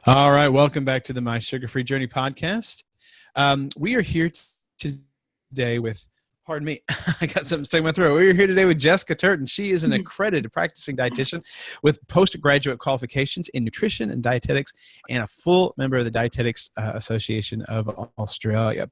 All right, welcome back to the My Sugar-Free Journey podcast. We are here today with, pardon me, I got something stuck in my throat. We are here today with Jessica Turton. She is an accredited practicing dietitian with postgraduate qualifications in nutrition and dietetics and a full member of the Dietetics Association of Australia.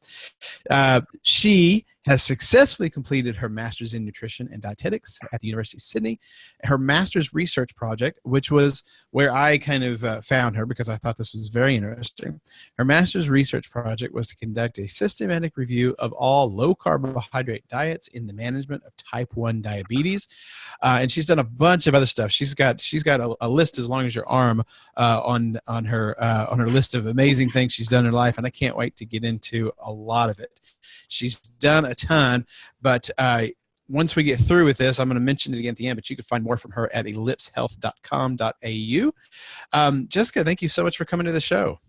She has successfully completed her master's in nutrition and dietetics at the University of Sydney. Her master's research project, which was where I kind of found her because I thought this was very interesting. Her master's research project was to conduct a systematic review of all low carbohydrate diets in the management of type 1 diabetes. And she's done a bunch of other stuff. She's got a list as long as your arm on her list of amazing things she's done in her life, and I can't wait to get into a lot of it. She's done a ton, but once we get through with this, I'm going to mention it again at the end, but you can find more from her at ellipsehealth.com.au. Jessica, thank you so much for coming to the show.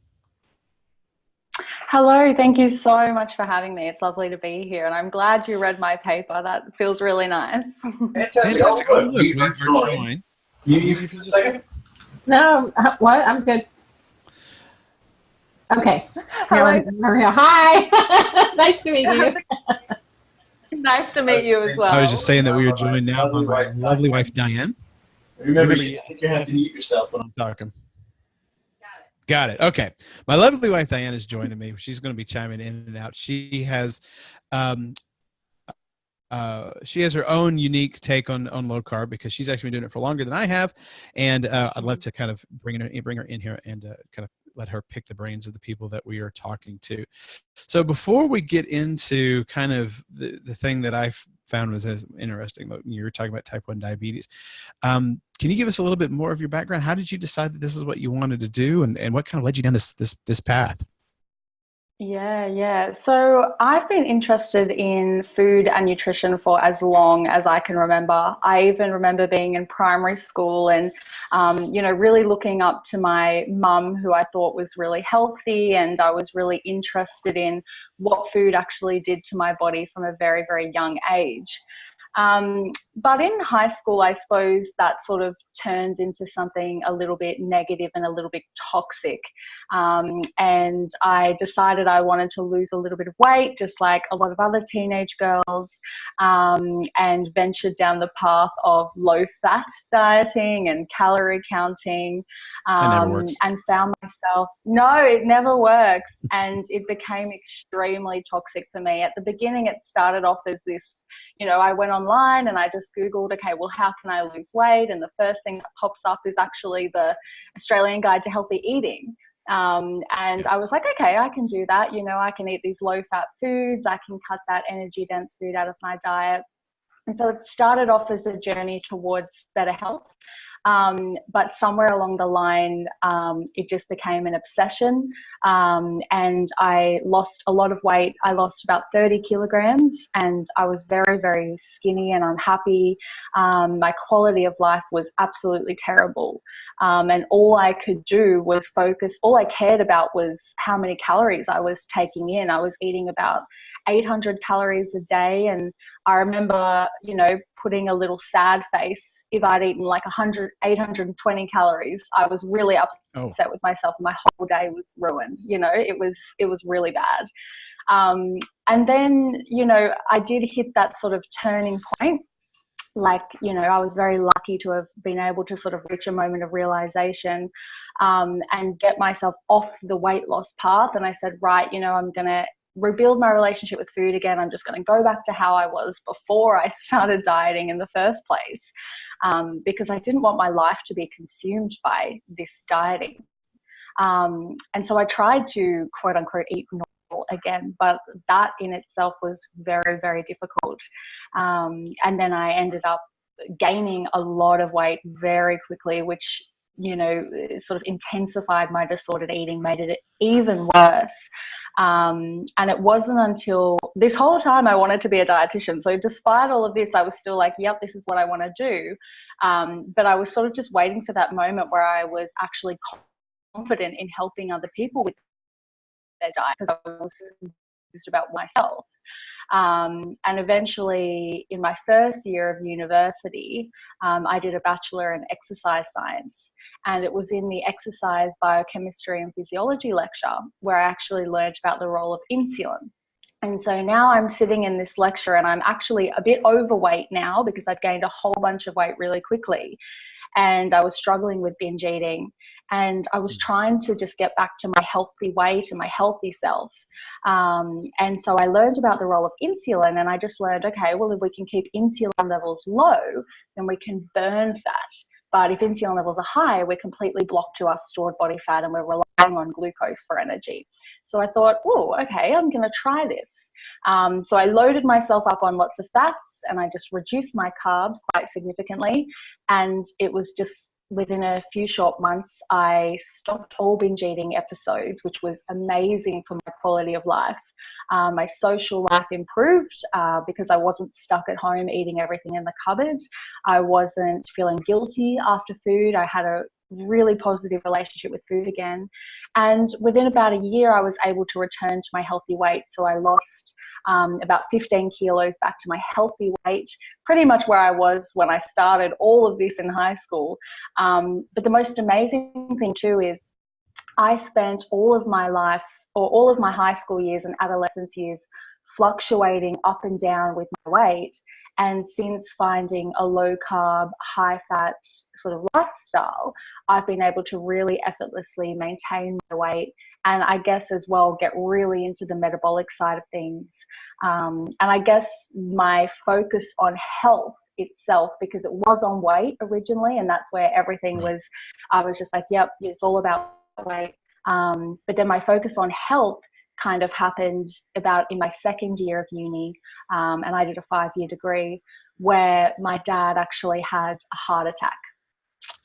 Hello, thank you so much for having me. It's lovely to be here, and I'm glad you read my paper. That feels really nice. Fantastic. Oh, look, we are joined. No, what? I'm good. Okay. Hello. Hi. Nice to meet you. Nice to meet you as well. I was just saying that we are joined now by my lovely wife, Diane. Remember, I think you have to mute yourself when I'm talking. Got it. Okay. My lovely wife, Diane, is joining me. She's going to be chiming in and out. She has her own unique take on low carb because she's actually been doing it for longer than I have. And I'd love to kind of bring her in here and kind of let her pick the brains of the people that we are talking to. So before we get into kind of the thing that I found was as interesting, you were talking about type 1 diabetes. Can you give us a little bit more of your background? How did you decide that this is what you wanted to do, and what kind of led you down this path? Yeah. So I've been interested in food and nutrition for as long as I can remember. I even remember being in primary school and, really looking up to my mum, who I thought was really healthy, and I was really interested in what food actually did to my body from a very, very young age. But in high school, I suppose that sort of turned into something a little bit negative and a little bit toxic. And I decided I wanted to lose a little bit of weight, just like a lot of other teenage girls, and ventured down the path of low-fat dieting and calorie counting, and found myself, no, it never works. And it became extremely toxic for me. At the beginning, it started off as this, I went online and I just Googled, okay, well, how can I lose weight? And the first thing that pops up is actually the Australian Guide to Healthy Eating. And I was like, okay, I can do that. I can eat these low-fat foods. I can cut that energy-dense food out of my diet. And so it started off as a journey towards better health. But somewhere along the line, it just became an obsession. And I lost a lot of weight. I lost about 30 kilograms, and I was very, very skinny and unhappy. My quality of life was absolutely terrible. And all I could do was focus, all I cared about was how many calories I was taking in. I was eating about 800 calories a day. And I remember, putting a little sad face if I'd eaten like 820 calories. I was really upset with myself, and my whole day was ruined. It was really bad. And then, I did hit that sort of turning point. I was very lucky to have been able to sort of reach a moment of realization, and get myself off the weight loss path. And I said, right, I'm going to rebuild my relationship with food again. I'm just going to go back to how I was before I started dieting in the first place, because I didn't want my life to be consumed by this dieting. And so I tried to, quote unquote, eat normal again, but that in itself was very, very difficult. And then I ended up gaining a lot of weight very quickly, which sort of intensified my disordered eating, made it even worse. And it wasn't until this whole time I wanted to be a dietitian. So despite all of this, I was still like, yep, this is what I want to do. But I was sort of just waiting for that moment where I was actually confident in helping other people with their diet, because I was confused about myself. And eventually, in my first year of university, I did a bachelor in exercise science. And it was in the exercise biochemistry and physiology lecture where I actually learned about the role of insulin. And so now I'm sitting in this lecture and I'm actually a bit overweight now because I've gained a whole bunch of weight really quickly. And I was struggling with binge eating, and I was trying to just get back to my healthy weight and my healthy self. And so I learned about the role of insulin, and I just learned, okay, well, if we can keep insulin levels low, then we can burn fat. But if insulin levels are high, we're completely blocked to our stored body fat and we're relying on glucose for energy. So I thought, oh, okay, I'm going to try this. So I loaded myself up on lots of fats and I just reduced my carbs quite significantly. And it was just within a few short months, I stopped all binge eating episodes, which was amazing for my quality of life. My social life improved because I wasn't stuck at home eating everything in the cupboard. I wasn't feeling guilty after food. I had a really positive relationship with food again. And within about a year, I was able to return to my healthy weight. So I lost about 15 kilos back to my healthy weight, pretty much where I was when I started all of this in high school. But the most amazing thing too is I spent all of my life, or all of my high school years and adolescence years, fluctuating up and down with my weight. And since finding a low carb, high fat sort of lifestyle, I've been able to really effortlessly maintain my weight, and I guess as well get really into the metabolic side of things. And I guess my focus on health itself, because it was on weight originally, and that's where everything was, I was just like, yep, it's all about weight. But then my focus on health kind of happened about in my second year of uni, and I did a 5-year degree where my dad actually had a heart attack,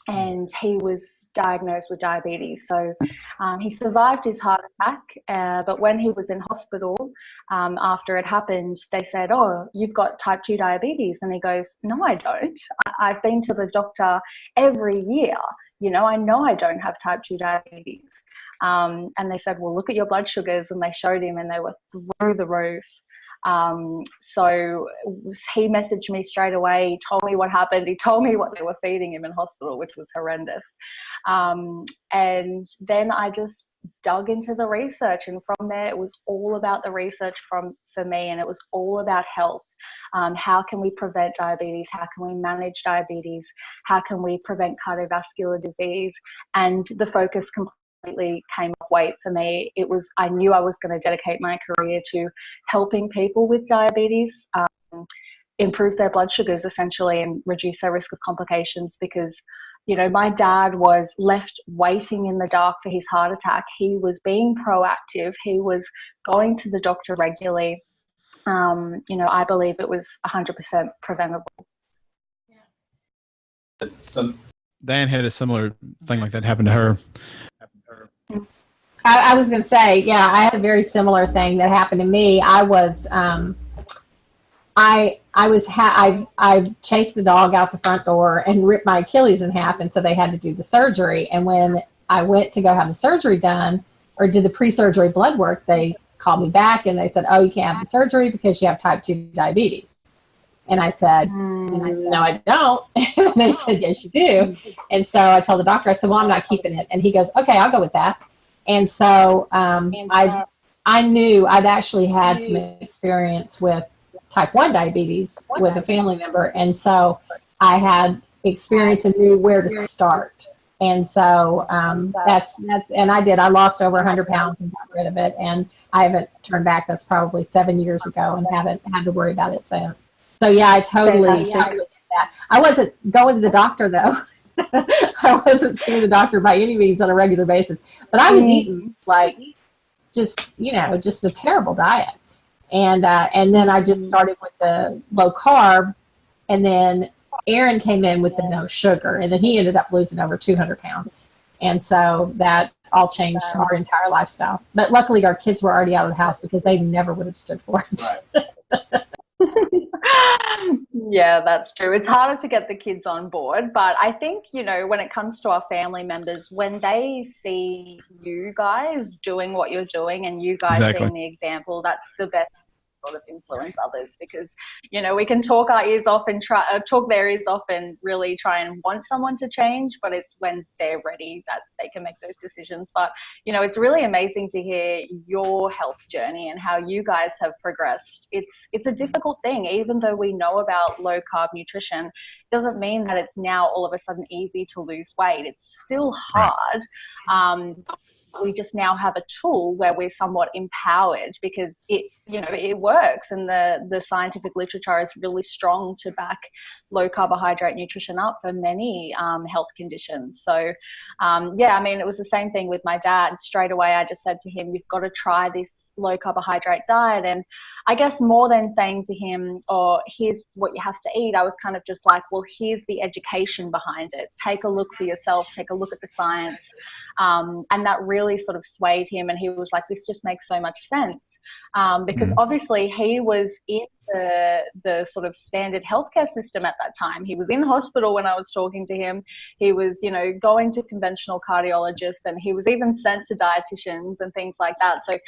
and he was diagnosed with diabetes. So he survived his heart attack, but when he was in hospital, after it happened, they said, oh, you've got type 2 diabetes. And he goes, no, I don't. I've been to the doctor every year. You know I don't have type 2 diabetes. And they said, well, look at your blood sugars. And they showed him and they were through the roof. So he messaged me straight away, told me what happened. He told me what they were feeding him in hospital, which was horrendous. And then I just dug into the research. And from there, it was all about the research for me. And it was all about health. How can we prevent diabetes? How can we manage diabetes? How can we prevent cardiovascular disease? And the focus completely came off weight for me. It was, I knew I was going to dedicate my career to helping people with diabetes improve their blood sugars essentially and reduce their risk of complications, because you know, my dad was left waiting in the dark for his heart attack. He was being proactive. He was going to the doctor regularly. You know, I believe it was 100% preventable. Diane had a similar thing like that happen to her. I was going to say, yeah, I had a very similar thing that happened to me. I was, I chased a dog out the front door and ripped my Achilles in half, and so they had to do the surgery. And when I went to go have the surgery done, or did the pre-surgery blood work, they called me back and they said, oh, you can't have the surgery because you have type 2 diabetes. And I said, no, I don't. And they said, yes, you do. And so I told the doctor, I said, well, I'm not keeping it. And he goes, okay, I'll go with that. And so I knew I'd actually had some experience with type 1 diabetes with a family member. And so I had experience and knew where to start. And so that's and I did. I lost over 100 pounds and got rid of it. And I haven't turned back. That's probably 7 years ago, and haven't had to worry about it since. So yeah, I totally get that. I wasn't going to the doctor though. I wasn't seeing the doctor by any means on a regular basis, but I was eating like just a terrible diet. And then I just started with the low carb, and then Aaron came in with the no sugar, and then he ended up losing over 200 pounds. And so that all changed our entire lifestyle. But luckily our kids were already out of the house because they never would have stood for it. Right. Yeah, that's true. It's harder to get the kids on board, but I think, you know, when it comes to our family members, when they see you guys doing what you're doing and you guys being the example, that's the best sort of influence others, because, you know, we can talk our ears off and talk their ears off and really try and want someone to change, but it's when they're ready that they can make those decisions. But, you know, it's really amazing to hear your health journey and how you guys have progressed. It's a difficult thing. Even though we know about low carb nutrition, it doesn't mean that it's now all of a sudden easy to lose weight. It's still hard. We just now have a tool where we're somewhat empowered, because it works, and the scientific literature is really strong to back low carbohydrate nutrition up for many health conditions. So I mean, it was the same thing with my dad. Straight away I just said to him, you've got to try this low carbohydrate diet. And I guess more than saying to him, oh, here's what you have to eat, I was kind of just like, well, here's the education behind it. Take a look for yourself, take a look at the science. And that really sort of swayed him, and he was like, this just makes so much sense. Because obviously he was in the sort of standard healthcare system at that time. He was in hospital when I was talking to him. He was, you know, going to conventional cardiologists, and he was even sent to dietitians and things like that. So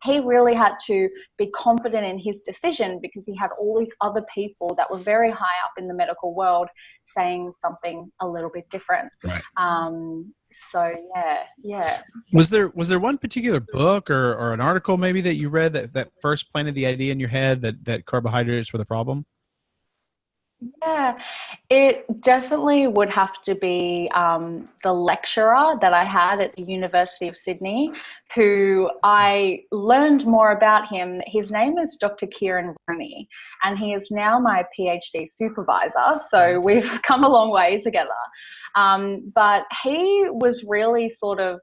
he really had to be confident in his decision, because he had all these other people that were very high up in the medical world saying something a little bit different. Right. So yeah. Was there one particular book or an article maybe that you read that first planted the idea in your head that carbohydrates were the problem? Yeah, it definitely would have to be the lecturer that I had at the University of Sydney, who I learned more about him. His name is Dr. Kieran Rooney, and he is now my PhD supervisor. So we've come a long way together. But he was really sort of,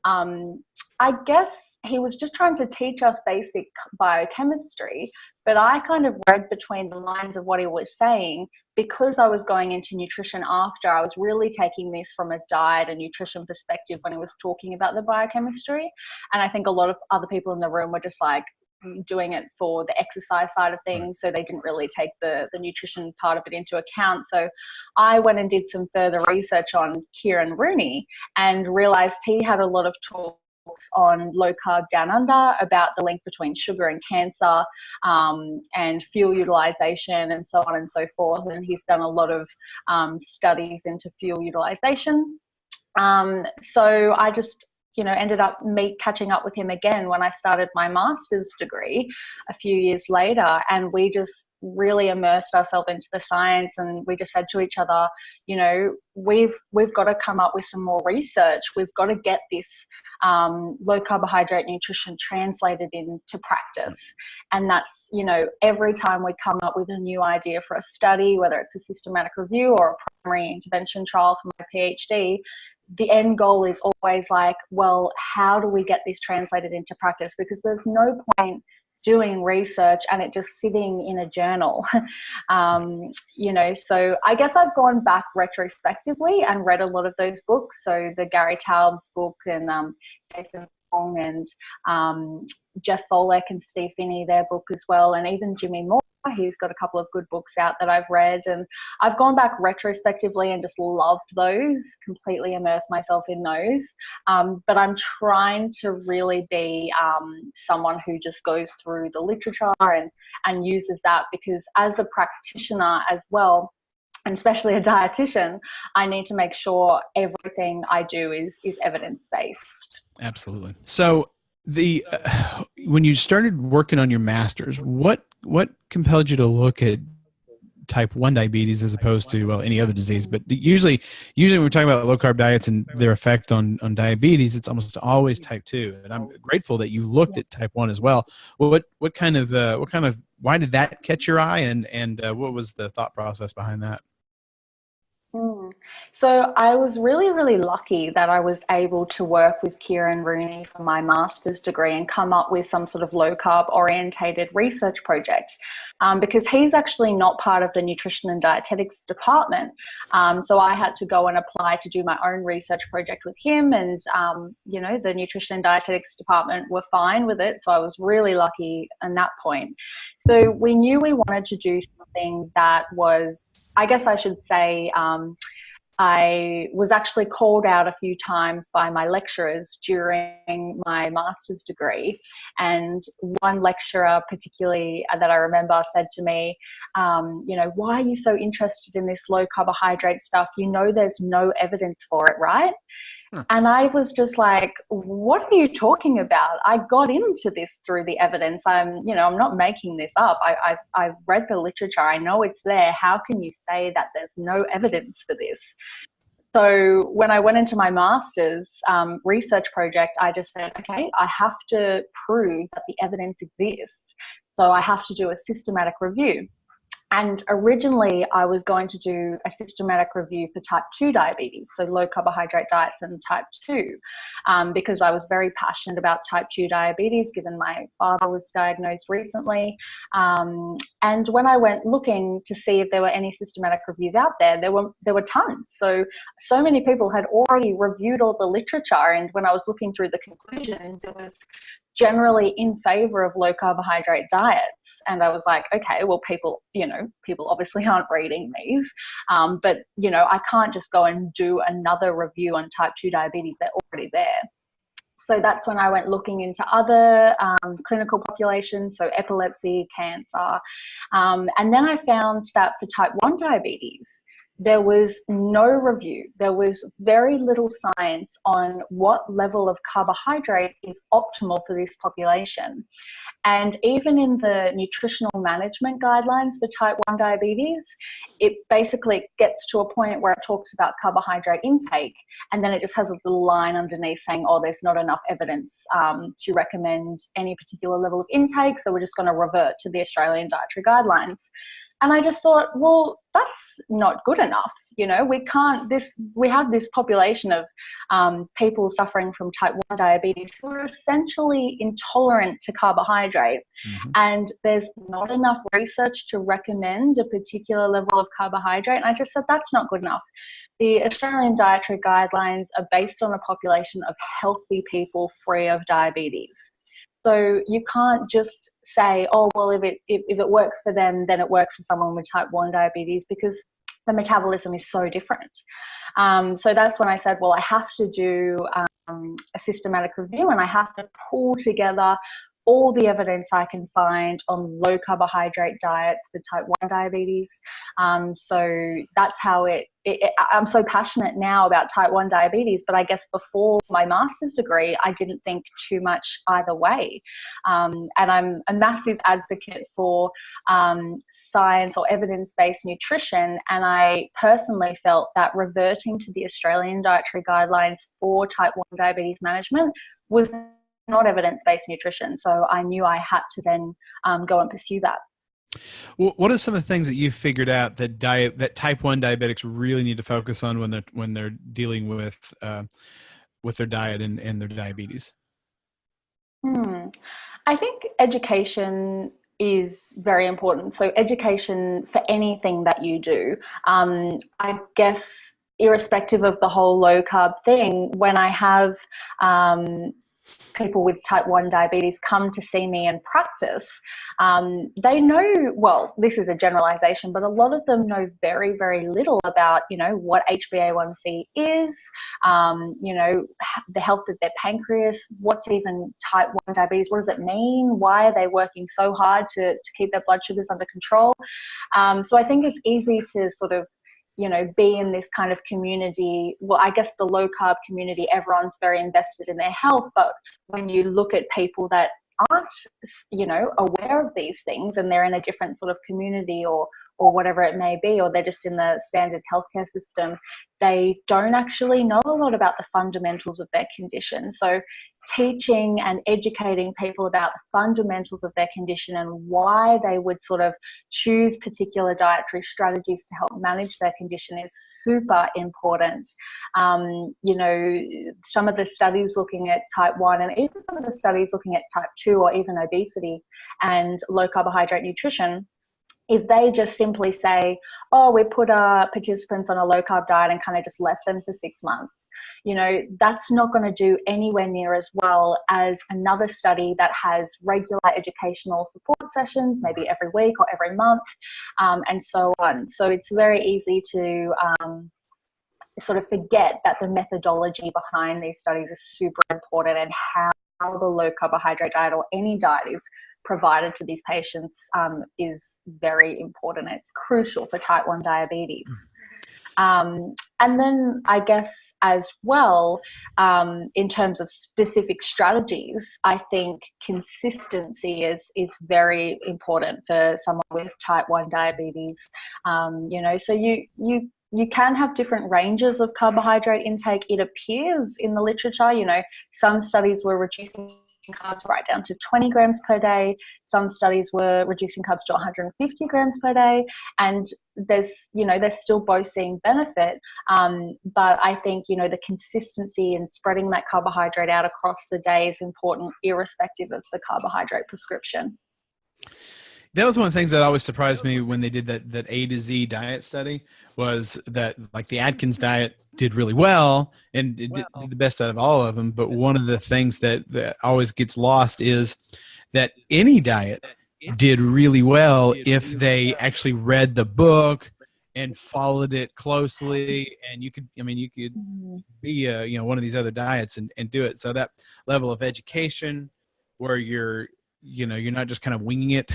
I guess he was just trying to teach us basic biochemistry, but I kind of read between the lines of what he was saying. Because I was going into nutrition after, I was really taking this from a diet and nutrition perspective when he was talking about the biochemistry. And I think a lot of other people in the room were just like doing it for the exercise side of things, so they didn't really take the nutrition part of it into account. So I went and did some further research on Kieran Rooney and realized he had a lot of talks on low carb down under, about the link between sugar and cancer, and fuel utilization and so on and so forth. And he's done a lot of studies into fuel utilization. So I just ended up catching up with him again when I started my master's degree a few years later, and we just really immersed ourselves into the science, and we just said to each other, we've got to come up with some more research. We've got to get this low carbohydrate nutrition translated into practice. And that's, every time we come up with a new idea for a study, whether it's a systematic review or a primary intervention trial for my PhD, the end goal is always like, well, how do we get this translated into practice? Because there's no point doing research and it just sitting in a journal. So I guess I've gone back retrospectively and read a lot of those books. So the Gary Taubes book, and Jason Fong and Jeff Folek and Steve Finney, their book as well, and even Jimmy Moore. He's got a couple of good books out that I've read, and I've gone back retrospectively and just loved those, completely immersed myself in those. But I'm trying to really be someone who just goes through the literature and uses that, because as a practitioner as well, and especially a dietitian, I need to make sure everything I do is evidence-based. Absolutely. So when you started working on your master's, what compelled you to look at type 1 diabetes as opposed to, well, any other disease? But usually when we're talking about low carb diets and their effect on diabetes, it's almost always type 2. And I'm grateful that you looked at type 1 as well. What kind of why did that catch your eye, and what was the thought process behind that? So I was really, really lucky that I was able to work with Kieran Rooney for my master's degree and come up with some sort of low carb orientated research project, because he's actually not part of the nutrition and dietetics department. So I had to go and apply to do my own research project with him, and the nutrition and dietetics department were fine with it. So I was really lucky in that point. So we knew we wanted to do something that was, I guess I should say, I was actually called out a few times by my lecturers during my master's degree. And one lecturer particularly that I remember said to me, why are you so interested in this low carbohydrate stuff? You know, there's no evidence for it, right? And I was just like, what are you talking about? I got into this through the evidence. I'm not making this up. I've read the literature. I know it's there. How can you say that there's no evidence for this? So when I went into my master's research project, I just said, okay, I have to prove that the evidence exists. So I have to do a systematic review. And originally, I was going to do a systematic review for type 2 diabetes, so low carbohydrate diets and type 2, because I was very passionate about type 2 diabetes, given my father was diagnosed recently. And when I went looking to see if there were any systematic reviews out there, there were tons. So many people had already reviewed all the literature. And when I was looking through the conclusions, it was generally in favor of low carbohydrate diets. And I was like, okay, well, people obviously aren't reading these, but I can't just go and do another review on type 2 diabetes. They're already there. So that's when I went looking into other clinical populations, so epilepsy, cancer. And then I found that for type 1 diabetes, there was no review. There was very little science on what level of carbohydrate is optimal for this population. And even in the nutritional management guidelines for type 1 diabetes, it basically gets to a point where it talks about carbohydrate intake, and then it just has a little line underneath saying, oh, there's not enough evidence to recommend any particular level of intake, so we're just going to revert to the Australian dietary guidelines. And I just thought, well, that's not good enough. We have this population of people suffering from type 1 diabetes who are essentially intolerant to carbohydrate. Mm-hmm. And there's not enough research to recommend a particular level of carbohydrate. And I just said, that's not good enough. The Australian dietary guidelines are based on a population of healthy people free of diabetes. So you can't just say, oh, well, if it works for them, then it works for someone with type 1 diabetes, because the metabolism is so different. So that's when I said, well, I have to do a systematic review, and I have to pull together all the evidence I can find on low carbohydrate diets for type 1 diabetes. So that's how I'm so passionate now about type 1 diabetes, but I guess before my master's degree, I didn't think too much either way. And I'm a massive advocate for science or evidence-based nutrition. And I personally felt that reverting to the Australian dietary guidelines for type 1 diabetes management was not evidence-based nutrition. So I knew I had to then go and pursue that. Well, what are some of the things that you figured out that type 1 diabetics really need to focus on when they're dealing with their diet and their diabetes? I think education is very important. So education for anything that you do. I guess irrespective of the whole low carb thing, when I have people with type 1 diabetes come to see me in practice, they know, well, this is a generalization, but a lot of them know very, very little about, what HbA1c is, the health of their pancreas, what's even type 1 diabetes, what does it mean? Why are they working so hard to keep their blood sugars under control? So I think it's easy to sort of be in this kind of community. Well, I guess the low carb community, everyone's very invested in their health. But when you look at people that aren't, aware of these things, and they're in a different sort of community or whatever it may be, or they're just in the standard healthcare system, they don't actually know a lot about the fundamentals of their condition. So teaching and educating people about the fundamentals of their condition and why they would sort of choose particular dietary strategies to help manage their condition is super important. Some of the studies looking at type 1 and even some of the studies looking at type 2 or even obesity and low carbohydrate nutrition, if they just simply say, oh, we put participants on a low carb diet and kind of just left them for 6 months, that's not going to do anywhere near as well as another study that has regular educational support sessions, maybe every week or every month, and so on. So it's very easy to sort of forget that the methodology behind these studies is super important, and how the low carbohydrate diet or any diet is provided to these patients is very important. It's crucial for type 1 diabetes. And then I guess as well, in terms of specific strategies, I think consistency is very important for someone with type 1 diabetes. So you can have different ranges of carbohydrate intake. It appears in the literature, some studies were reducing carbs right down to 20 grams per day. Some studies were reducing carbs to 150 grams per day. And they're still both seeing benefit. But I think, the consistency in spreading that carbohydrate out across the day is important, irrespective of the carbohydrate prescription. That was one of the things that always surprised me when they did that A to Z diet study, was that like the Atkins diet did really well and it did the best out of all of them. But one of the things that always gets lost is that any diet did really well if they actually read the book and followed it closely. And you could be one of these other diets and do it. So that level of education where you're not just kind of winging it,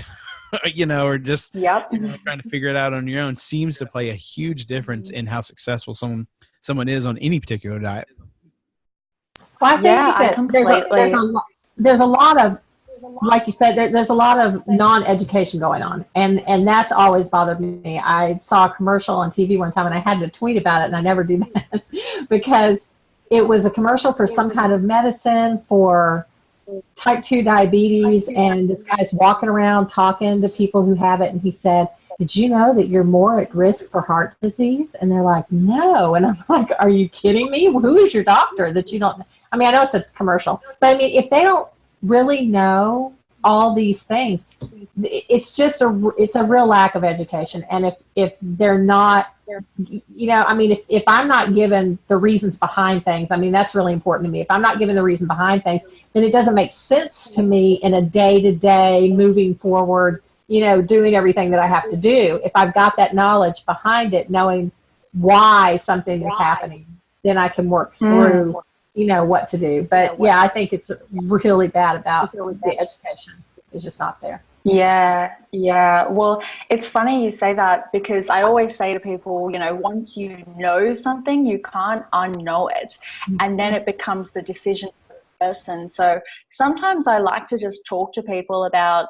or just trying to figure it out on your own, seems to play a huge difference in how successful someone is on any particular diet. Well, I think that there's a lot of, like you said, there's a lot of non-education going on, and that's always bothered me. I saw a commercial on TV one time, and I had to tweet about it, and I never do that because it was a commercial for some kind of medicine for type 2 diabetes, and this guy's walking around talking to people who have it, and he said, "Did you know that you're more at risk for heart disease?" And they're like, "No." And I'm like, "Are you kidding me? Who is your doctor that you don't?" I mean, I know it's a commercial, but I mean, if they don't really know all these things, it's just it's a real lack of education. And if they're not, if I'm not given the reasons behind things, I mean, that's really important to me. If I'm not given the reason behind things, then it doesn't make sense to me in a day-to-day moving forward, doing everything that I have to do. If I've got that knowledge behind it, knowing why something is happening, then I can work through, what to do. But yeah, I think it's really bad about the education is just not there. Yeah. Well, it's funny you say that, because I always say to people, once you know something, you can't unknow it. And then it becomes the decision of the person. So sometimes I like to just talk to people about,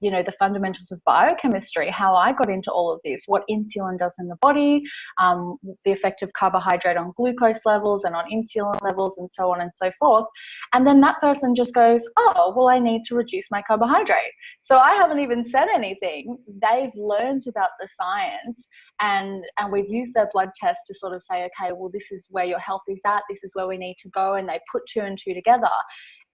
the fundamentals of biochemistry, how I got into all of this, what insulin does in the body, the effect of carbohydrate on glucose levels and on insulin levels, and so on and so forth. And then that person just goes, "Oh, well, I need to reduce my carbohydrate." So I haven't even said anything. They've learned about the science, and we've used their blood test to sort of say, okay, well, this is where your health is at. This is where we need to go. And they put 2 and 2 together.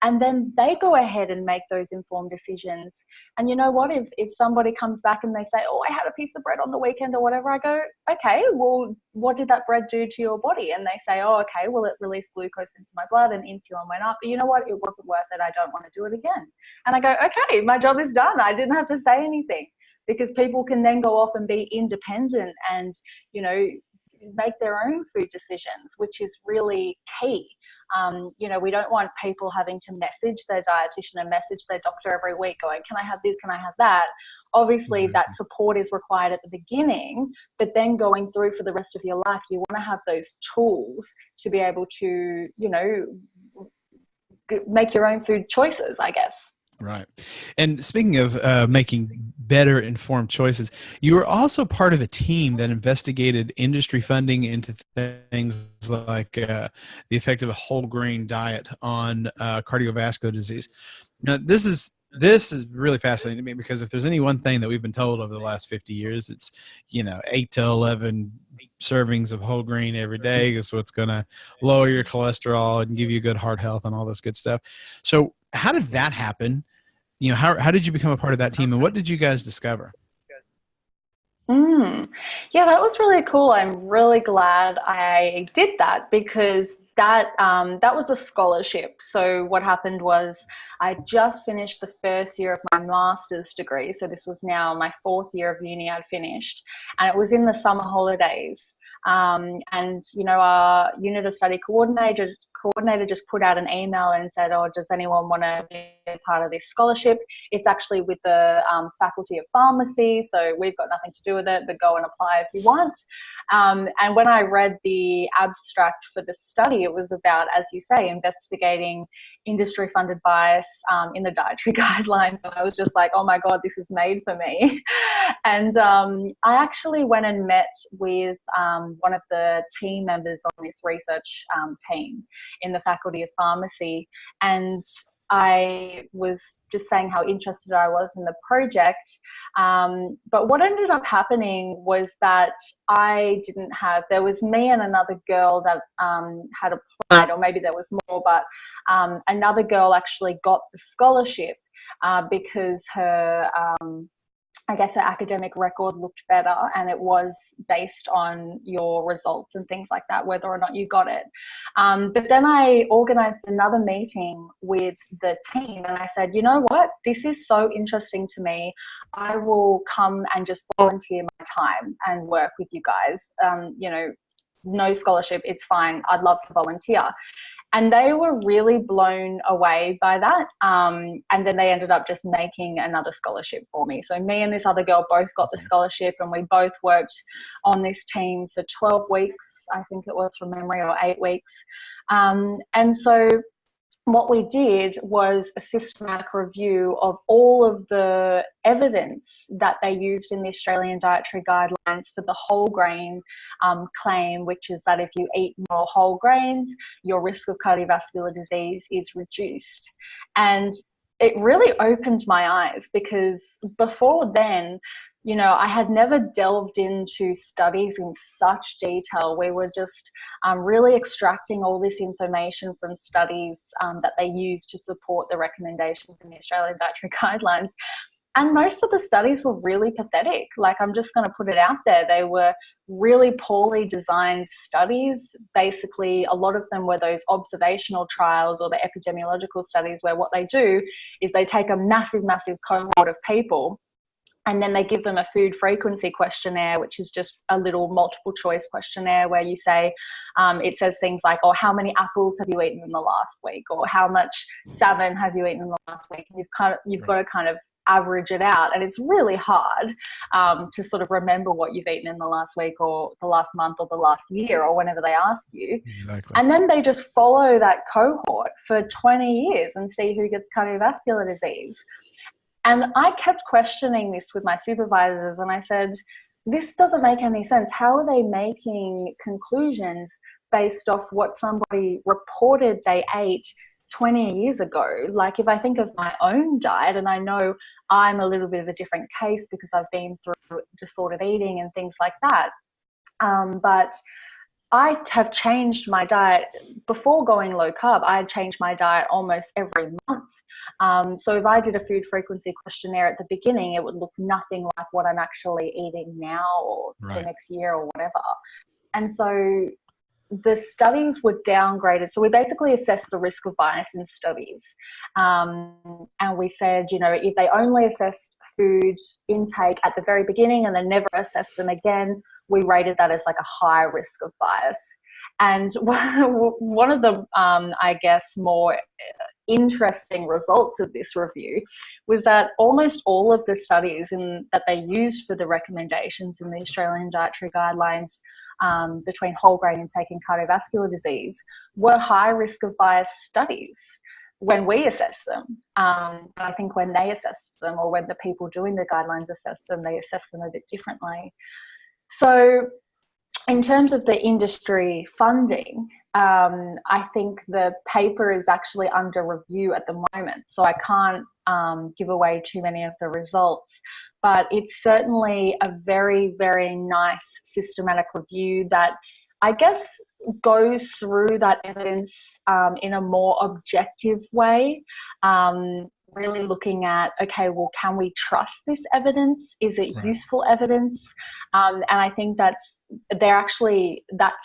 And then they go ahead and make those informed decisions. And you know what? If somebody comes back and they say, "Oh, I had a piece of bread on the weekend," or whatever, I go, "Okay, well, what did that bread do to your body?" And they say, "Oh, okay, well, it released glucose into my blood and insulin went up. But you know what? It wasn't worth it. I don't want to do it again." And I go, "Okay, my job is done. I didn't have to say anything." Because people can then go off and be independent and, make their own food decisions, which is really key. We don't want people having to message their dietitian and message their doctor every week going, "Can I have this? Can I have that?" Obviously, that support is required at the beginning, but then going through for the rest of your life, you want to have those tools to be able to, make your own food choices, I guess. Right. And speaking of making better informed choices, you were also part of a team that investigated industry funding into things like the effect of a whole grain diet on cardiovascular disease. Now, this is really fascinating to me, because if there's any one thing that we've been told over the last 50 years, it's, 8 to 11 servings of whole grain every day is what's going to lower your cholesterol and give you good heart health and all this good stuff. So how did that happen? How did you become a part of that team, and what did you guys discover? Yeah, that was really cool. I'm really glad I did that, because that was a scholarship. So what happened was I just finished the first year of my master's degree. So this was now my 4th year of uni I'd finished, and it was in the summer holidays. And, you know, our unit of study coordinator just put out an email and said, oh, does anyone want to be a part of this scholarship? It's actually with the Faculty of Pharmacy, so we've got nothing to do with it, but go and apply if you want. And when I read the abstract for the study, it was about, as you say, investigating industry-funded bias in the dietary guidelines. And I was just like, oh my God, this is made for me. And I actually went and met with one of the team members on this research team in the Faculty of Pharmacy, and I was just saying how interested I was in the project. But what ended up happening was that there was me and another girl that had applied, or maybe there was more, but another girl actually got the scholarship because her I guess her academic record looked better, and it was based on your results and things like that, whether or not you got it. But then I organized another meeting with the team, and I said, you know what, this is so interesting to me. I will come and just volunteer my time and work with you guys. You know, no scholarship, it's fine. I'd love to volunteer. And they were really blown away by that. And then they ended up just making another scholarship for me. So me and this other girl both got the scholarship, and we both worked on this team for 12 weeks, I think it was from memory, or 8 weeks. And so what we did was a systematic review of all of the evidence that they used in the Australian Dietary Guidelines for the whole grain claim, which is that if you eat more whole grains, your risk of cardiovascular disease is reduced. And it really opened my eyes, because before then, you know, I had never delved into studies in such detail. We were just really extracting all this information from studies that they use to support the recommendations in the Australian Dietary Guidelines. And most of the studies were really pathetic. Like, I'm just going to put it out there. They were really poorly designed studies. Basically, a lot of them were those observational trials or the epidemiological studies, where what they do is they take a massive, massive cohort of people, and then they give them a food frequency questionnaire, which is just a little multiple choice questionnaire where you say, it says things like, oh, how many apples have you eaten in the last week? Or how much salmon have you eaten in the last week? And you've got to kind of average it out. And it's really hard to sort of remember what you've eaten in the last week or the last month or the last year or whenever they ask you. Exactly. And then they just follow that cohort for 20 years and see who gets cardiovascular disease. And I kept questioning this with my supervisors, and I said, this doesn't make any sense. How are they making conclusions based off what somebody reported they ate 20 years ago? Like, if I think of my own diet, and I know I'm a little bit of a different case because I've been through disordered eating and things like that. But I have changed my diet. Before going low carb, I had changed my diet almost every month. So if I did a food frequency questionnaire at the beginning, it would look nothing like what I'm actually eating now or the next year or whatever. And so the studies were downgraded. So we basically assessed the risk of bias in studies. And we said, you know, if they only assessed food intake at the very beginning and then never assessed them again, we rated that as like a high risk of bias. And one of the, I guess, more interesting results of this review was that almost all of the studies that they used for the recommendations in the Australian Dietary Guidelines between whole grain intake and cardiovascular disease were high risk of bias studies when we assessed them. But I think when they assessed them, or when the people doing the guidelines assessed them, they assessed them a bit differently. So in terms of the industry funding, I think the paper is actually under review at the moment, so I can't give away too many of the results, but it's certainly a very, very nice systematic review that I guess goes through that evidence in a more objective way. really looking at, okay, well, can we trust this evidence? Is it Right. useful evidence? And I think that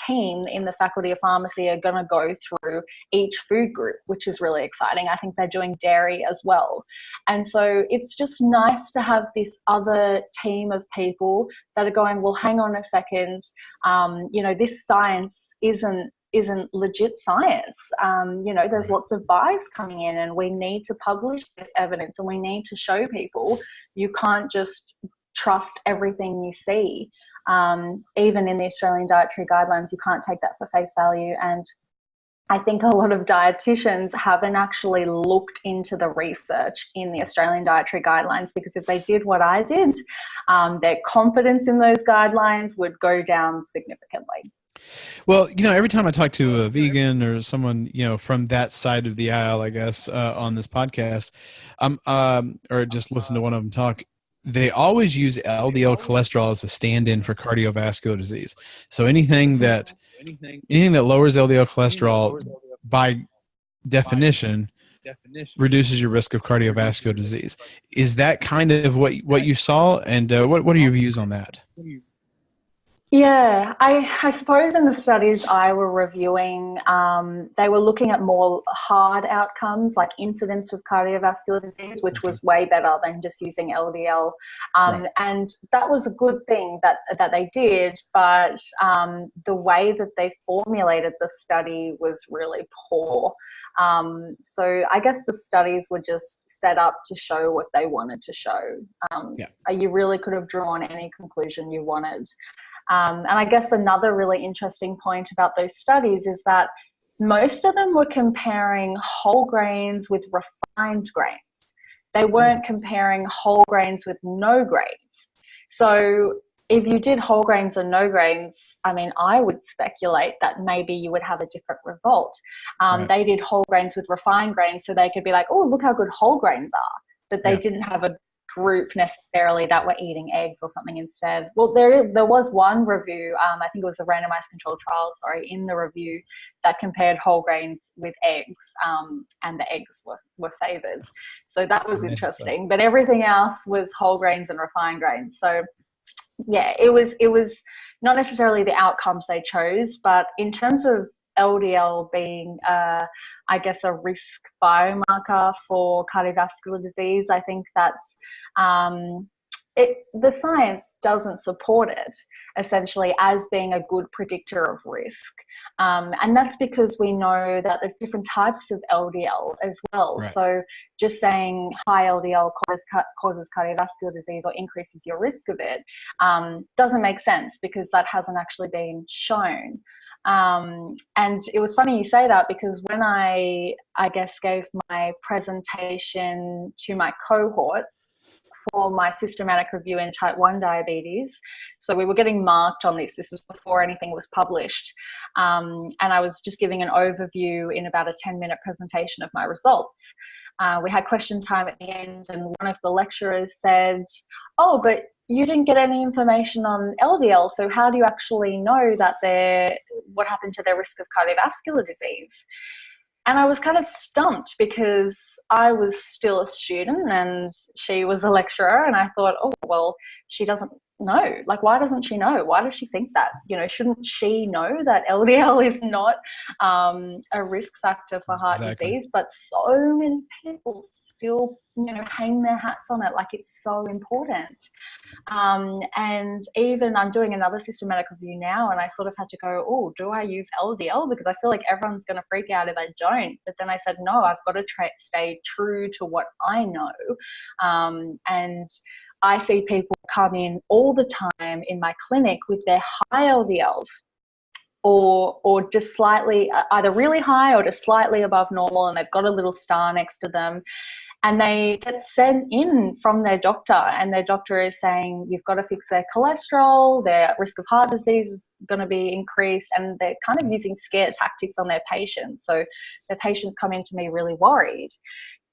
team in the Faculty of Pharmacy are going to go through each food group, which is really exciting. I think they're doing dairy as well. And so it's just nice to have this other team of people that are going, well, hang on a second, this science isn't legit science. There's lots of bias coming in, and we need to publish this evidence, and we need to show people you can't just trust everything you see. Even in the Australian Dietary Guidelines, you can't take that for face value. And I think a lot of dietitians haven't actually looked into the research in the Australian Dietary Guidelines, because if they did what I did, their confidence in those guidelines would go down significantly. Well, every time I talk to a vegan or someone, from that side of the aisle, I guess, on this podcast, or just listen to one of them talk, they always use LDL cholesterol as a stand-in for cardiovascular disease. So anything that lowers LDL cholesterol, by definition, reduces your risk of cardiovascular disease. Is that kind of what you saw? And what are your views on that? Yeah, I suppose in the studies I were reviewing, they were looking at more hard outcomes like incidence of cardiovascular disease, which was way better than just using LDL. Right. And that was a good thing that they did, but the way that they formulated the study was really poor. So I guess the studies were just set up to show what they wanted to show. You really could have drawn any conclusion you wanted. And I guess another really interesting point about those studies is that most of them were comparing whole grains with refined grains. They weren't comparing whole grains with no grains. So if you did whole grains and no grains, I mean, I would speculate that maybe you would have a different result. Right. They did whole grains with refined grains, so they could be like, oh, look how good whole grains are. But they didn't have a group necessarily that were eating eggs or something instead. Well, there was one review, I think it was a randomized controlled trial, in the review that compared whole grains with eggs, and the eggs were favored. So that was interesting. But everything else was whole grains and refined grains. So yeah, it was not necessarily the outcomes they chose, but in terms of LDL being, I guess, a risk biomarker for cardiovascular disease, I think that's the science doesn't support it essentially as being a good predictor of risk. And that's because we know that there's different types of LDL as well. Right. So just saying high LDL causes cardiovascular disease or increases your risk of it doesn't make sense, because that hasn't actually been shown. And it was funny you say that, because when I guess gave my presentation to my cohort for my systematic review in type 1 diabetes, so we were getting marked on this was before anything was published, and I was just giving an overview in about a 10-minute presentation of my results. We had question time at the end, and one of the lecturers said, oh, but you didn't get any information on LDL, so how do you actually know that what happened to their risk of cardiovascular disease? And I was kind of stumped, because I was still a student and she was a lecturer, and I thought, oh, well, she doesn't know. Like, why doesn't she know? Why does she think that? Shouldn't she know that LDL is not a risk factor for heart disease? But so many people still, hang their hats on it like it's so important. And even I'm doing another systematic review now, and I sort of had to go, oh, do I use LDL? Because I feel like everyone's going to freak out if I don't. But then I said, no, I've got to stay true to what I know. And I see people come in all the time in my clinic with their high LDLs, or just slightly, either really high or just slightly above normal, and they've got a little star next to them. And they get sent in from their doctor, and their doctor is saying, you've got to fix their cholesterol, their risk of heart disease is going to be increased, and they're kind of using scare tactics on their patients. So their patients come in to me really worried.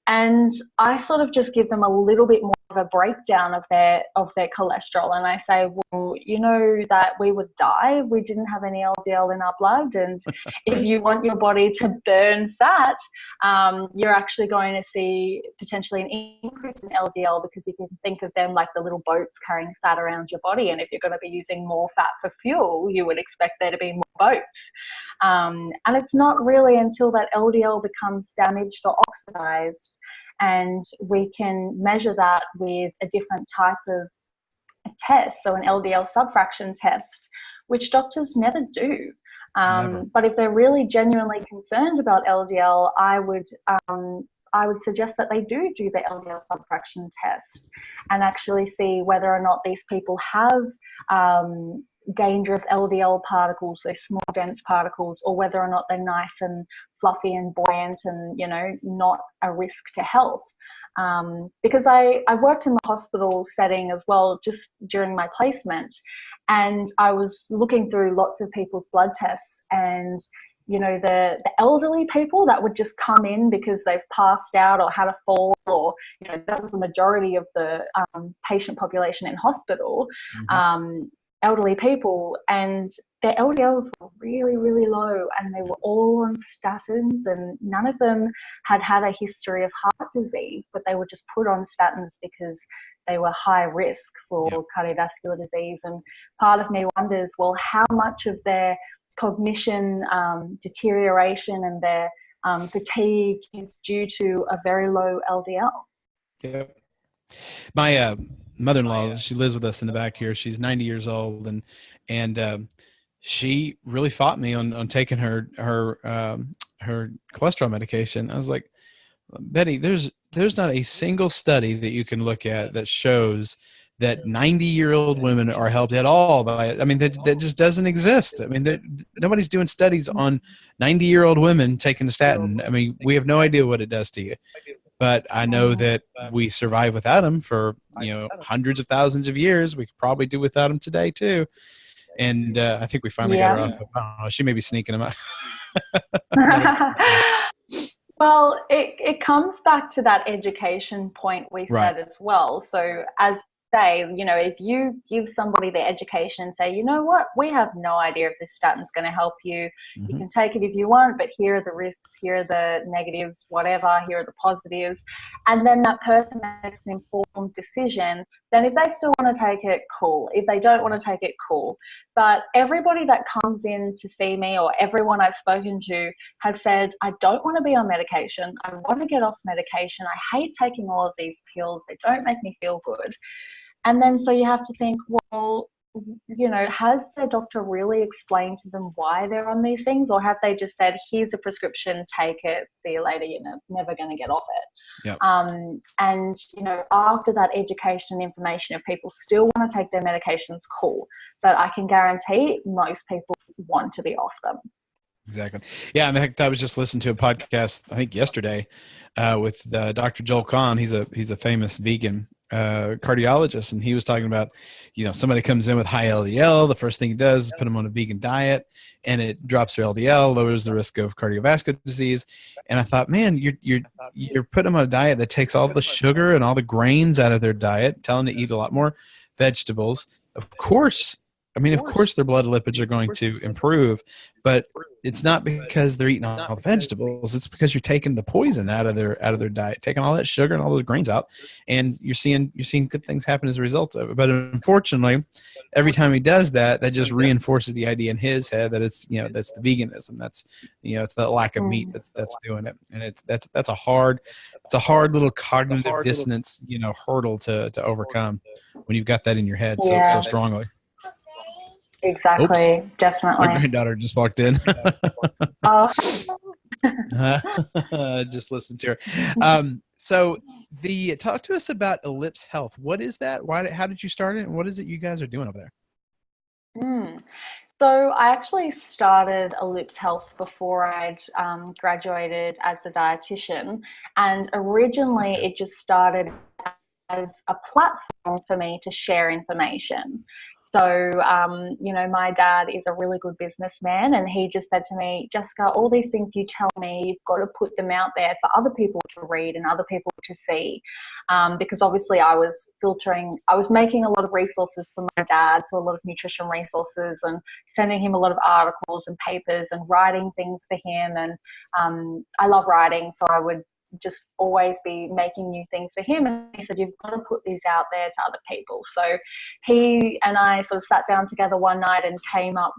And I sort of just give them a little bit more of a breakdown of their cholesterol. And I say, well, you know that we would die if we didn't have any LDL in our blood. And if you want your body to burn fat, you're actually going to see potentially an increase in LDL, because you can think of them like the little boats carrying fat around your body. And if you're going to be using more fat for fuel, you would expect there to be more boats. And it's not really until that LDL becomes damaged or oxidized, and we can measure that with a different type of test, so an LDL subfraction test, which doctors never do. But if they're really genuinely concerned about LDL, I would suggest that they do the LDL subfraction test and actually see whether or not these people have dangerous LDL particles, so small dense particles, or whether or not they're nice and fluffy and buoyant and, you know, not a risk to health. Because I've worked in the hospital setting as well, just during my placement, and I was looking through lots of people's blood tests, and you know, the elderly people that would just come in because they've passed out or had a fall, or, you know, that was the majority of the patient population in hospital. Elderly people, and their LDLs were really, really low, and they were all on statins, and none of them had a history of heart disease, but they were just put on statins because they were high risk for cardiovascular disease. And part of me wonders, well, how much of their cognition deterioration and their fatigue is due to a very low LDL? Yep. My mother-in-law, she lives with us in the back here. She's 90 years old, and she really fought me on taking her cholesterol medication. I was like, Betty, there's not a single study that you can look at that shows that 90-year-old women are helped at all by it. I mean, that just doesn't exist. I mean, nobody's doing studies on 90-year-old women taking a statin. I mean, we have no idea what it does to you. But I know that we survive without them for, you know, hundreds of thousands of years. We could probably do without them today too. And I think we finally got her off. I don't know, she may be sneaking them out. Well, it comes back to that education point we said as well. So as say, you know, if you give somebody the education and say, you know what, we have no idea if this statin's going to help you. You can take it if you want, but here are the risks, here are the negatives, whatever, here are the positives. And then that person makes an informed decision. Then if they still want to take it, cool. If they don't want to take it, cool. But everybody that comes in to see me, or everyone I've spoken to, have said, I don't want to be on medication. I want to get off medication. I hate taking all of these pills. They don't make me feel good. And then so you have to think, well, you know, has their doctor really explained to them why they're on these things? Or have they just said, here's a prescription, take it, see you later, you're never going to get off it? Yep. And, you know, after that education and information, if people still want to take their medications, cool. But I can guarantee most people want to be off them. Exactly. Yeah. In fact, I was just listening to a podcast, I think yesterday, with Dr. Joel Kahn. He's a famous vegan cardiologist, and he was talking about, you know, somebody comes in with high LDL, the first thing he does is put them on a vegan diet, and it drops their LDL, lowers the risk of cardiovascular disease. And I thought, man, you're putting them on a diet that takes all the sugar and all the grains out of their diet, telling them to eat a lot more vegetables. Of course their blood lipids are going to improve, but it's not because they're eating all the vegetables. It's because you're taking the poison out of their diet, taking all that sugar and all those grains out, and you're seeing good things happen as a result of it. But unfortunately, every time he does that, that just reinforces the idea in his head that it's, you know, that's the veganism. That's, you know, it's the lack of meat that's doing it, and that's a hard little cognitive dissonance, you know, hurdle to overcome when you've got that in your head so strongly. Exactly. Oops. Definitely. My granddaughter just walked in. Oh. Just listen to her. So talk to us about Ellipse Health. What is that? How did you start it? And what is it you guys are doing over there? So I actually started Ellipse Health before I'd graduated as a dietitian. And originally it just started as a platform for me to share information. So, you know, my dad is a really good businessman, and he just said to me, Jessica, all these things you tell me, you've got to put them out there for other people to read and other people to see. Because obviously I was making a lot of resources for my dad, so a lot of nutrition resources, and sending him a lot of articles and papers and writing things for him. And I love writing, so I would just always be making new things for him. And he said, you've got to put these out there to other people. So he and I sort of sat down together one night and came up.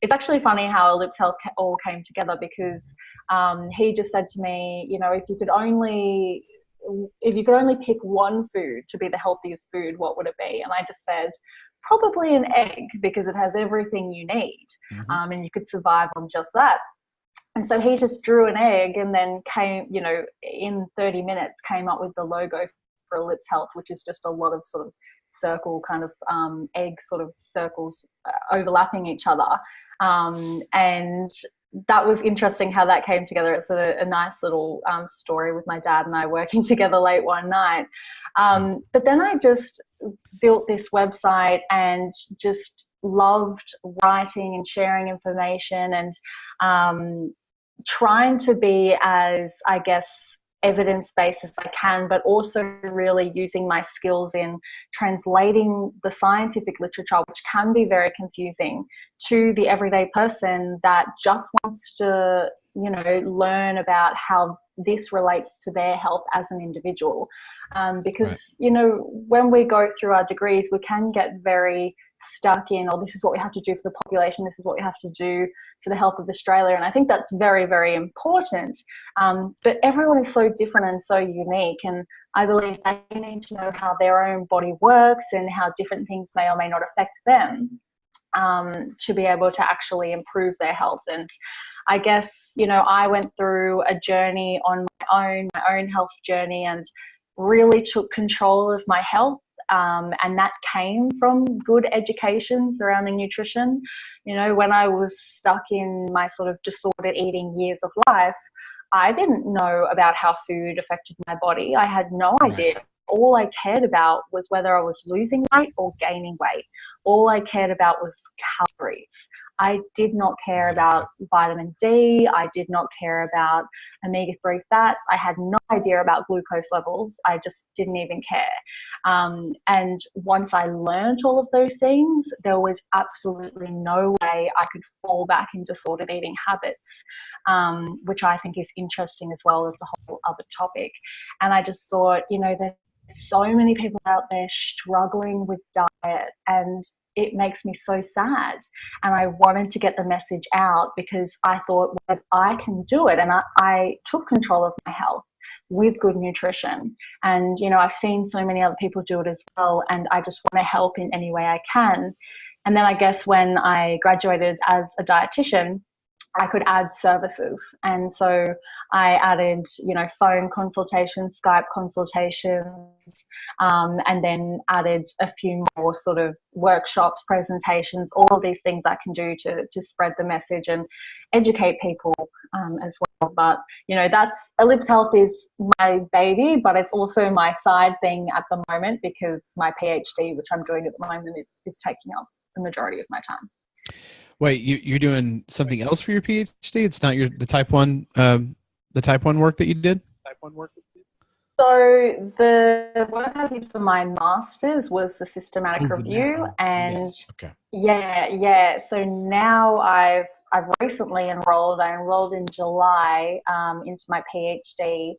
It's actually funny how Ellipse Health all came together, because he just said to me, you know, if you could only pick one food to be the healthiest food, what would it be? And I just said, probably an egg, because it has everything you need. And you could survive on just that. And so he just drew an egg and then came, you know, in 30 minutes came up with the logo for Ellipse Health, which is just a lot of sort of circle kind of egg sort of circles overlapping each other. And that was interesting how that came together. It's a nice little story with my dad and I working together late one night. But then I just built this website and just loved writing and sharing information, and trying to be as, I guess, evidence-based as I can, but also really using my skills in translating the scientific literature, which can be very confusing, to the everyday person that just wants to, you know, learn about how this relates to their health as an individual. Because, you know, when we go through our degrees, we can get very stuck in, oh, this is what we have to do for the population, this is what we have to do for the health of Australia. And I think that's very, very important. But everyone is so different and so unique. And I believe they need to know how their own body works and how different things may or may not affect them, to be able to actually improve their health. And I guess, you know, I went through a journey on my own health journey, and really took control of my health. And that came from good education surrounding nutrition. You know, when I was stuck in my sort of disordered eating years of life, I didn't know about how food affected my body. I had no idea. All I cared about was whether I was losing weight or gaining weight. All I cared about was calories. I did not care about vitamin D. I did not care about omega-3 fats. I had no idea about glucose levels. I just didn't even care. And once I learned all of those things, there was absolutely no way I could fall back in disordered eating habits, which I think is interesting as well as the whole other topic. And I just thought, you know, there's so many people out there struggling with diet, and it makes me so sad. And I wanted to get the message out, because I thought, well, if I can do it, and I took control of my health with good nutrition. And, you know, I've seen so many other people do it as well, and I just want to help in any way I can. And then I guess when I graduated as a dietitian, I could add services. And so I added, you know, phone consultations, Skype consultations, and then added a few more sort of workshops, presentations, all of these things I can do to spread the message and educate people as well. But, you know, that's Ellipse Health is my baby, but it's also my side thing at the moment, because my PhD, which I'm doing at the moment, is taking up the majority of my time. Wait, you're doing something else for your PhD? It's not the type 1 work that you did? So the work I did for my master's was the systematic review, and so now I've recently enrolled. I enrolled in July into my PhD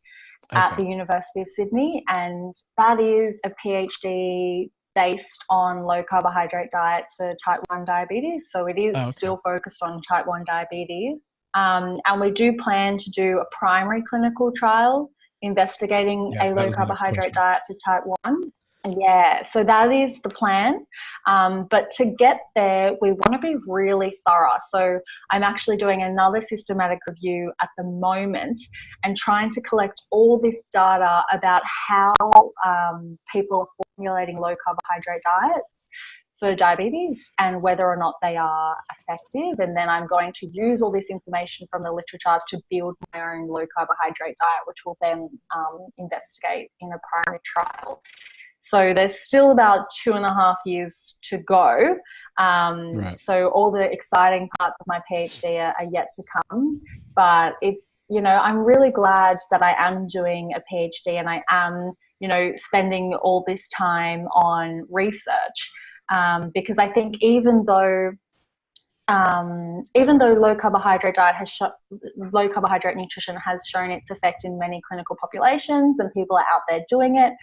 at the University of Sydney, and that is a PhD based on low carbohydrate diets for type 1 diabetes. So it is still focused on type 1 diabetes. And we do plan to do a primary clinical trial investigating a low carbohydrate diet for type 1. Yeah, so that is the plan. But to get there, we want to be really thorough. So I'm actually doing another systematic review at the moment and trying to collect all this data about how people are formulating low carbohydrate diets for diabetes and whether or not they are effective. And then I'm going to use all this information from the literature to build my own low carbohydrate diet, which will then investigate in a primary trial. So there's still about 2.5 years to go. Right. So all the exciting parts of my PhD are yet to come. But it's, I'm really glad that I am doing a PhD and I am, spending all this time on research. Because I think even though low carbohydrate nutrition has shown its effect in many clinical populations and people are out there doing it,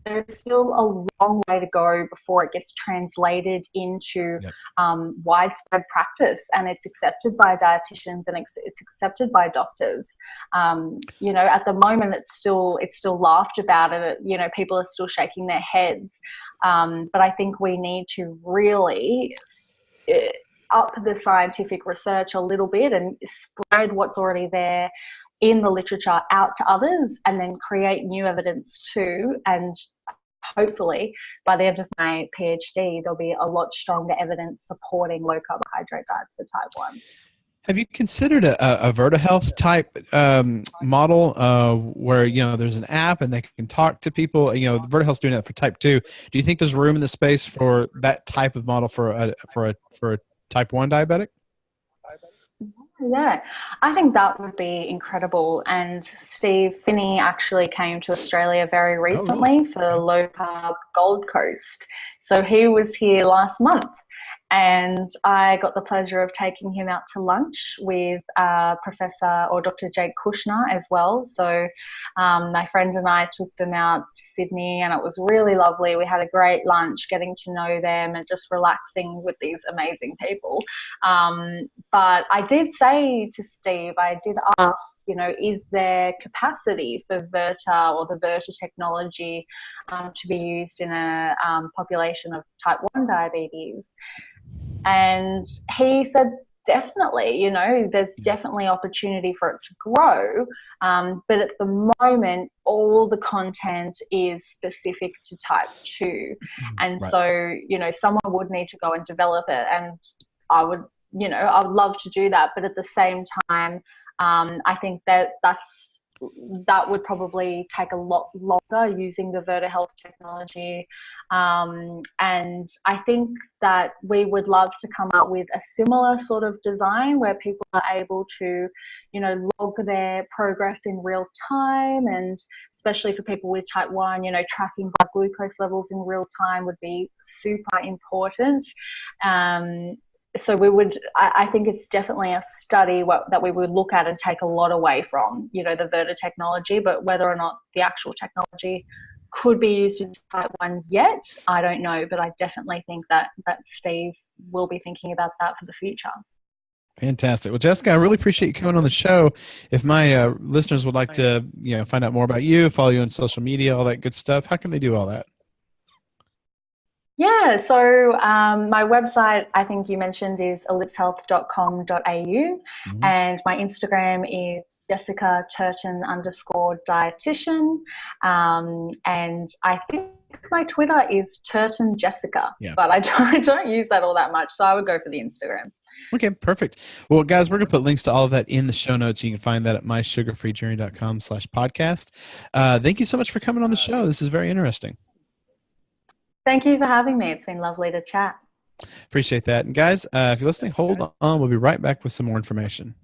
there's still a long way to go before it gets translated into widespread practice, and it's accepted by dietitians and it's accepted by doctors. At the moment it's still laughed about it. People are still shaking their heads, but I think we need to really up the scientific research a little bit and spread what's already there in the literature out to others, and then create new evidence too. And hopefully by the end of my PhD, there'll be a lot stronger evidence supporting low carbohydrate diets for type 1. Have you considered a VertaHealth type model where, there's an app and they can talk to people? VertaHealth's doing that for type 2. Do you think there's room in the space for that type of model for a type 1 diabetic? Yeah, I think that would be incredible. And Steve Finney actually came to Australia very recently for Low Carb Gold Coast. So he was here last month. And I got the pleasure of taking him out to lunch with Professor or Dr. Jake Kushner as well. So my friend and I took them out to Sydney, and it was really lovely. We had a great lunch, getting to know them and just relaxing with these amazing people. But I did say to Steve, I did ask, is there capacity for Verta or the Verta technology to be used in a population of type 1 diabetes? And he said, definitely, there's definitely opportunity for it to grow. But at the moment, all the content is specific to type 2. And so, someone would need to go and develop it. And I would love to do that. But at the same time, I think that would probably take a lot longer using the VertaHealth technology. And I think that we would love to come up with a similar sort of design where people are able to, log their progress in real time. And especially for people with type 1, tracking blood glucose levels in real time would be super important. So I think it's definitely a study that we would look at and take a lot away from, the Verta technology. But whether or not the actual technology could be used in type 1 yet, I don't know. But I definitely think that Steve will be thinking about that for the future. Fantastic. Well, Jessica, I really appreciate you coming on the show. If my listeners would like to, find out more about you, follow you on social media, all that good stuff, how can they do all that? Yeah, so my website, I think you mentioned, is ellipsehealth.com.au, and my Instagram is Jessica Turton _dietitian, and I think my Twitter is Turton Jessica, but I don't use that all that much, so I would go for the Instagram. Okay, perfect. Well, guys, we're going to put links to all of that in the show notes. You can find that at mysugarfreejourney.com/podcast. Thank you so much for coming on the show. This is very interesting. Thank you for having me. It's been lovely to chat. Appreciate that. And guys, if you're listening, hold on. We'll be right back with some more information.